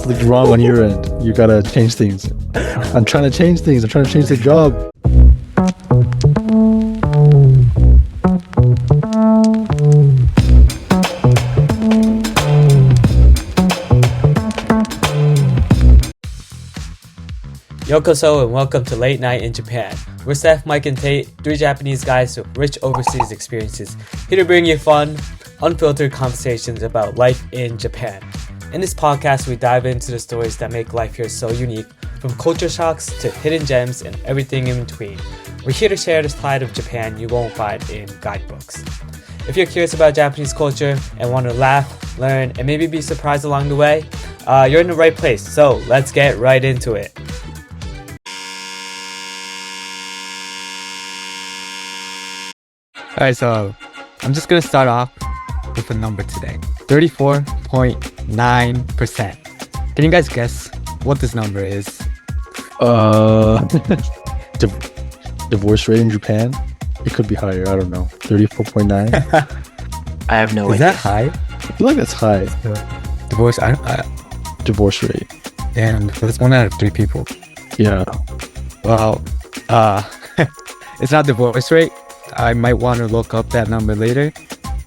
something's wrong on your end. You gotta change things. I'm trying to change things. I'm trying to change the job. Yokoso and welcome to Late Night in Japan. We're Steph, Mike, and Tate, three Japanese guys with rich overseas experiences, here to bring you fun, unfiltered conversations about life in Japan. In this podcast, we dive into the stories that make life here so unique, from culture shocks to hidden gems and everything in between. We're here to share the side of Japan you won't find in guidebooks. If you're curious about Japanese culture and want to laugh, learn, and maybe be surprised along the way, you're in the right place. So let's get right into it. Alright, so I'm just gonna start off with a number today. 34.9%. Can you guys guess what this number is? Divorce rate in Japan? It could be higher. I don't know. 34.9? I have no Is idea. that high? I feel like that's high. Divorce, Divorce rate. damn, that's 1 out of 3 people. Yeah. Well, it's not divorce rate. I might want to look up that number later,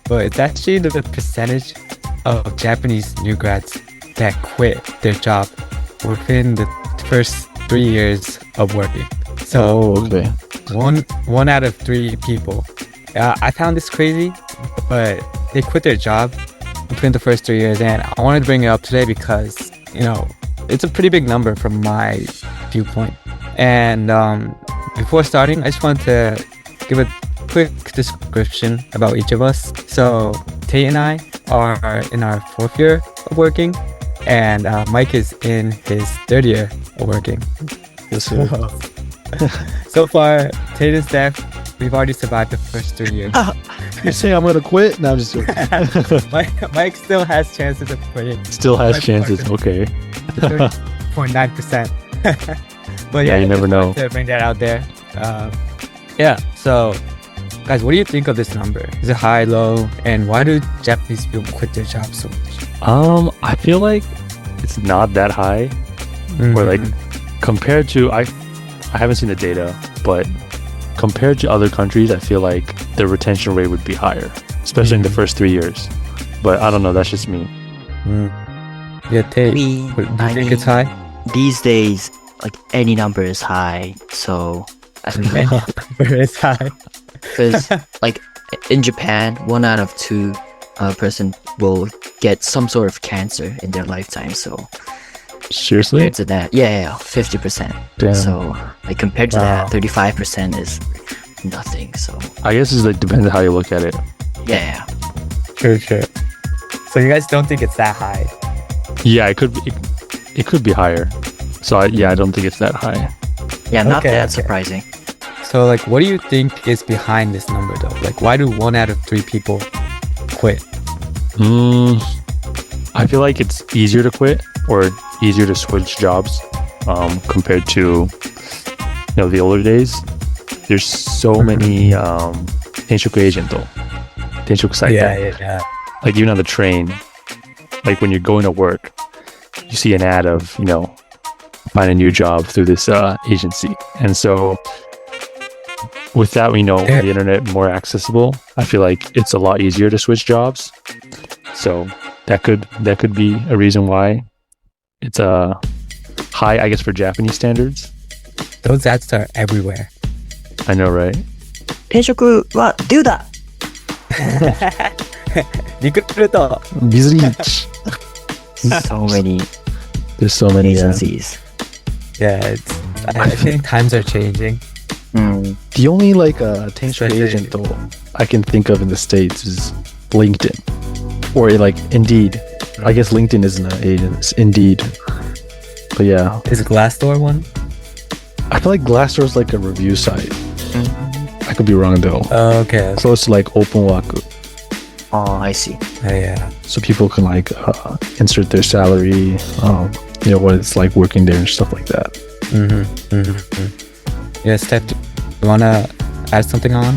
but it's actually the percentage of Japanese new grads that quit their job within the first 3 years of working. So, Okay. one out of 3 people. I found this crazy, but they quit their job within the first 3 years, and I wanted to bring it up today because, it's a pretty big number from my viewpoint. And before starting, I just wanted to give a quick description about each of us. So Tate and I are in our 4th year of working, and Mike is in his 3rd year of working. Yes, sir. So far, Tate and Steph, we've already survived the first 3 years. You say I'm gonna quit? No, I'm just joking. Mike still has chances of quitting. Still has Mike chances. Parker. Okay. 30.9%. But Yeah, you never just know. wanted to bring that out there. So guys, what do you think of this number? Is it high, low, and why do Japanese people quit their jobs so much? I feel like it's not that high, or like compared to I haven't seen the data, but compared to other countries, I feel like the retention rate would be higher, especially in the first 3 years. But I don't know, that's just me. Yeah, Tate, do you I think mean, it's high? These days, like any number is high. So, I mean, It's high. because like in Japan, 1 out of 2 person will get some sort of cancer in their lifetime. So Seriously? compared to that, yeah, 50%. Damn. So like compared to Wow. that, 35% is nothing. So I guess it like depends on how you look at it. yeah, Sure. So you guys don't think it's that high? Yeah, it could be higher. So I don't think it's that high. yeah, not Okay, that okay. surprising. So like, what do you think is behind this number though? Like, why do 1 out of 3 people quit? I feel like it's easier to quit or easier to switch jobs compared to the older days. There's so many tenshoku agent tenshoku site. Yeah. Like even on the train, like when you're going to work, you see an ad of find a new job through this agency, and so with that, the internet more accessible, I feel like it's a lot easier to switch jobs. So that could be a reason why it's high, I guess, for Japanese standards. Those ads are everywhere. I know, right? 転職はdo that. リクルート Visitj. So many There's so many. agencies. Yeah, I think times are changing. The only Tenshoku Especially- agent though I can think of in the States is LinkedIn or like Indeed. I guess LinkedIn isn't an agent, it's Indeed. But yeah, Is Glassdoor one? I feel like Glassdoor is like a review site. I could be wrong though. Oh, okay. Close to like OpenWaku, Oh, I see. Yeah. so people can insert their salary, what it's like working there and stuff like that. Yeah, Steph, do you wanna add something on?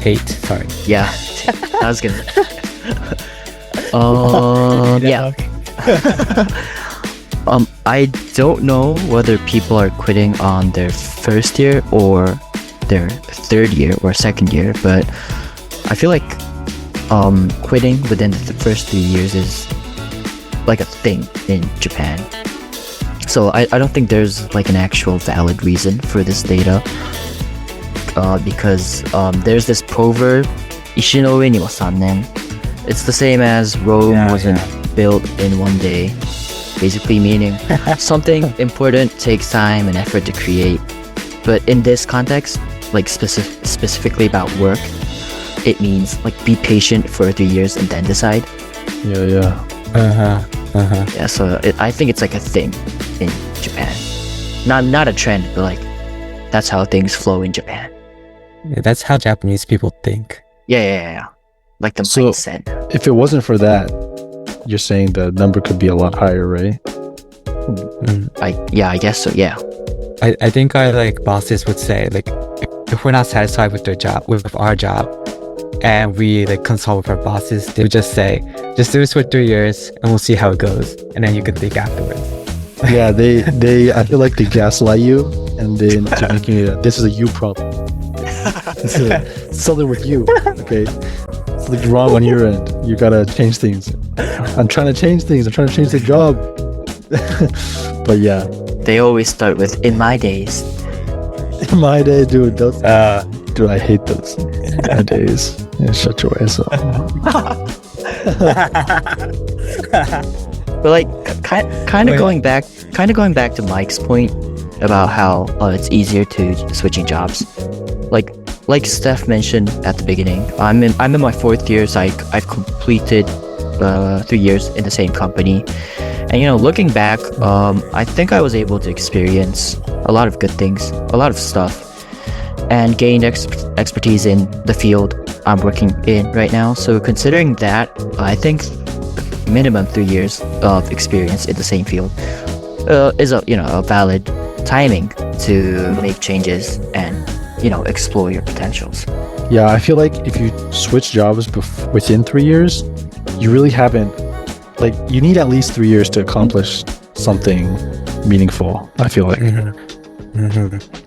Tate, sorry. Yeah, I was gonna. Yeah. I don't know whether people are quitting on their first year or their third year or second year, but I feel like quitting within the first 3 years is like a thing in Japan. So I don't think there's like an actual valid reason for this data, because there's this proverb, "Ishi no ue ni wa 3 nen." It's the same as Rome wasn't built in one day, basically meaning something important takes time and effort to create. But in this context, like specifically about work, it means like be patient for 3 years and then decide. Yeah. Yeah, so I think it's like a thing in Japan. Not a trend, but like that's how things flow in Japan. Yeah, that's how Japanese people think. Yeah. Like the So- mindset. If it wasn't for that, you're saying the number could be a lot higher, right? I guess so. Yeah. I think our like bosses would say like if we're not satisfied with our job, and we like consult with our bosses, they would just say, just do this for 3 years and we'll see how it goes, and then you can think afterwards. Yeah, they I feel like they gaslight you and then to making it this is a you problem. It's something with you. Okay. Something's wrong on your end. You gotta change things. I'm trying to change things. I'm trying to change the job. But yeah. They always start with "in my days." In my day, dude, dude, I hate those. My days. Yeah, shut your ass up. But like kind of going back to Mike's point about how it's easier to switching jobs. Like Steph mentioned at the beginning, I'm in my 4th year, so I've completed 3 years in the same company. And looking back, I think I was able to experience a lot of good things, a lot of stuff, and gained expertise in the field I'm working in right now. So considering that, I think minimum 3 years of experience in the same field is a valid timing to make changes and explore your potentials. Yeah, I feel like if you switch jobs within 3 years, you really haven't. Like, you need at least 3 years to accomplish something meaningful, I feel like.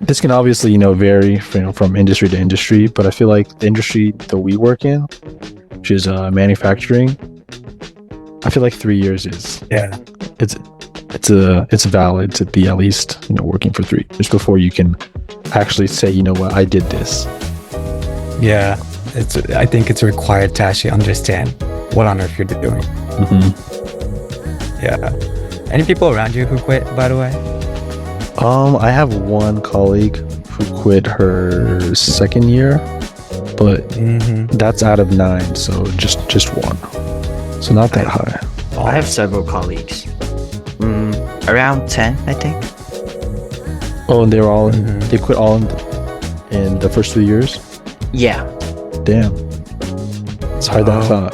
This can obviously, vary from industry to industry, but I feel like the industry that we work in, which is manufacturing, I feel like 3 years is it's valid to be at least working for 3 years before you can actually say, what, I did this. Yeah, I think it's required to actually understand what on earth you're doing. Yeah. Any people around you who quit, by the way? I have one colleague who quit her second year, but that's out of 9, so just one. So not that high. I have several colleagues. Around 10, I think. Oh, and they were all they quit all in the first 3 years? Yeah. Damn. It's hard than I thought.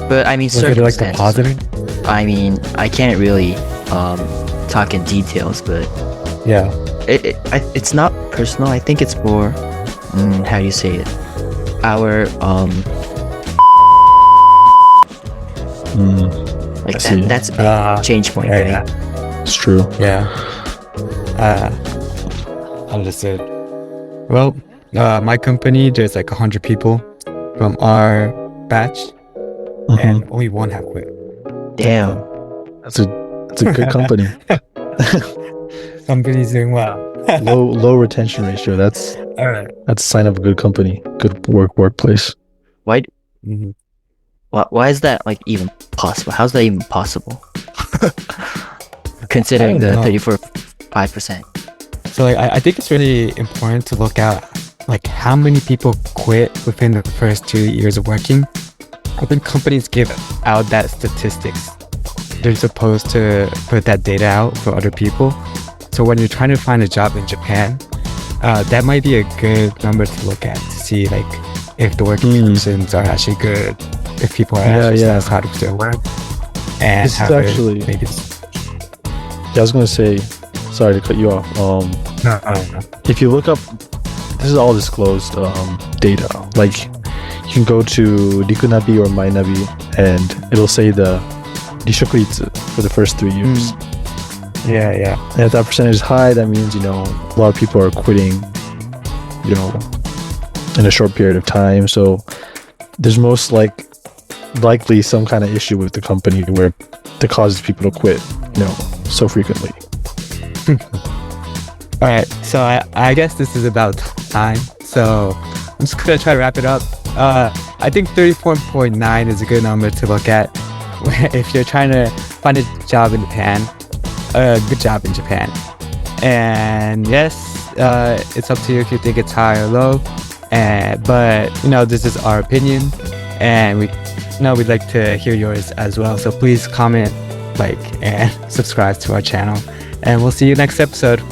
But I mean, Was it like the circumstances. positive? I mean, I can't really talk in details, but Yeah. it's not personal. I think it's more, how do you say it? Our like I see. that's a big change point. Yeah, Right? yeah. It's true. Yeah. Understood. Well, my company, there's like 100 people from our batch, and only one have quit. Damn. That's a good company. Company's doing well. low retention ratio. That's All right. a sign of a good company, good workplace. Why? Mm-hmm. Why is that like even possible? How's that even possible? Considering the I don't know. 34.5%. So like, I think it's really important to look at like how many people quit within the first 2 years of working. I think companies give out that statistics. They're supposed to put that data out for other people. So when you're trying to find a job in Japan, that might be a good number to look at to see like if the working conditions are actually good, if people are actually satisfied with their work, and This is how they're actually- maybe. Yeah, I was gonna say, sorry to cut you off. No. If you look up, this is all disclosed data. Like, you can go to Rikunabi or Mainabi, and it'll say the rishokuritsu for the first 3 years. Yeah. And if that percentage is high, that means, a lot of people are quitting, in a short period of time. So there's most likely some kind of issue with the company where that causes people to quit, so frequently. All right, so I guess this is about time. So I'm just gonna try to wrap it up. I think 34.9 is a good number to look at if you're trying to find a job in Japan, a good job in Japan. And yes, it's up to you if you think it's high or low. But this is our opinion, and we'd like to hear yours as well. So please comment, like, and subscribe to our channel. And we'll see you next episode.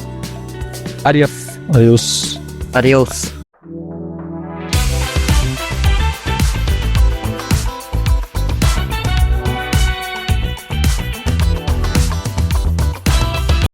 Adios. Adios. Adios.